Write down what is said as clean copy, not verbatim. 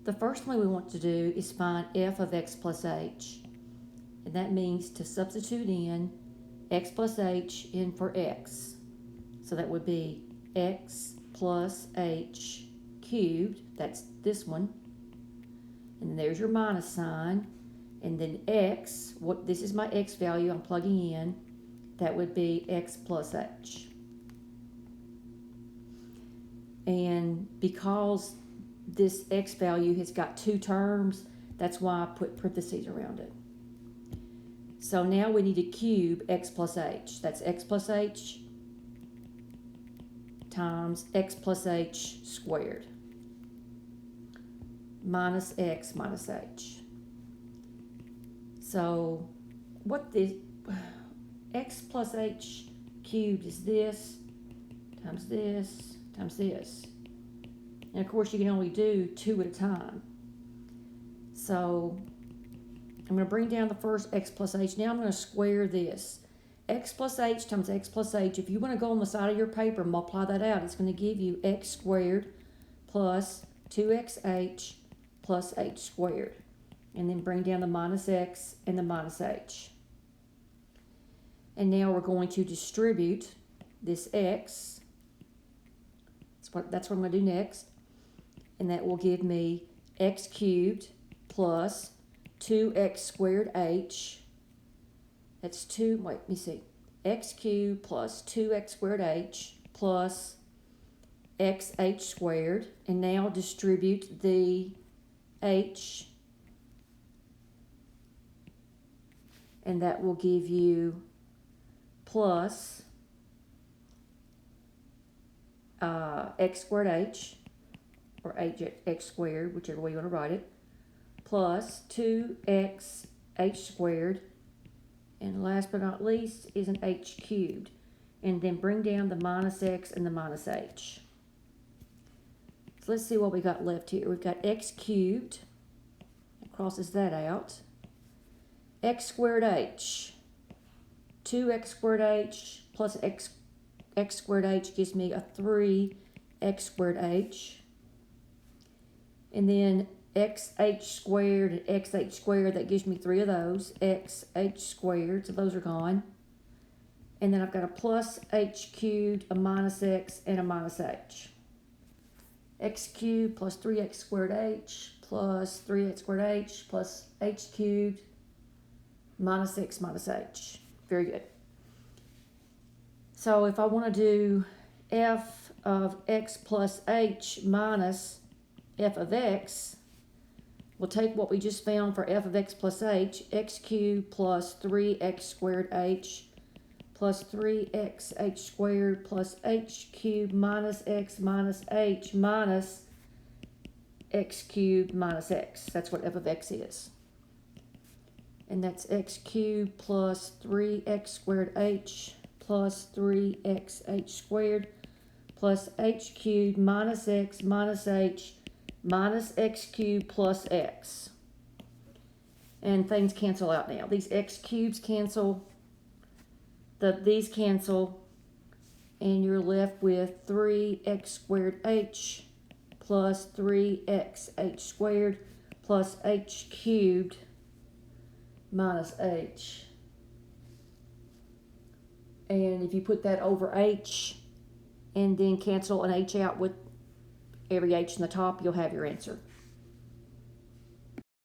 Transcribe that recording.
the first thing we want to do is find f of x plus h. And that means to substitute in x plus h in for x. So that would be x plus h cubed, that's this one. And then there's your minus sign. And then x, this is my x value I'm plugging in, that would be x plus h. And because this x value has got two terms, that's why I put parentheses around it. So now we need to cube x plus h. That's x plus h times x plus h squared minus x minus h. So what this x plus h cubed is this times this times this. And of course you can only do two at a time. So I'm going to bring down the first x plus h. Now I'm going to square this. X plus h times x plus h. If you want to go on the side of your paper and multiply that out, it's going to give you x squared plus 2xh plus h squared. And then bring down the minus x and the minus h. And now we're going to distribute this x. That's what I'm going to do next. And that will give me x cubed plus 2x squared h. That's x cubed plus 2x squared h plus xh squared. And now distribute the h. And that will give you plus x squared h, or x squared, whichever way you want to write it, plus 2x h squared, and last but not least is an h cubed. And then bring down the minus x and the minus h. So let's see what we got left here. We've got x cubed, it crosses that out, x squared h, 2x squared h plus x squared h gives me a 3x squared h. And then xh squared and xh squared, that gives me three of those, xh squared, so those are gone. And then I've got a plus h cubed, a minus x, and a minus h. X cubed plus 3x squared h plus 3x squared h plus h cubed minus x minus h. Very good. So if I want to do f of x plus h minus f of x, we'll take what we just found for f of x plus h, x cubed plus 3x squared h plus 3xh squared plus h cubed minus x minus h minus x cubed minus x. That's what f of x is. And that's x cubed plus 3x squared h plus 3xh squared plus h cubed minus x minus h minus x cubed plus x. And things cancel out now. These x cubes cancel, these cancel, and you're left with 3x squared h plus 3xh squared plus h cubed minus h. And if you put that over h and then cancel an h out with every h in the top, you'll have your answer.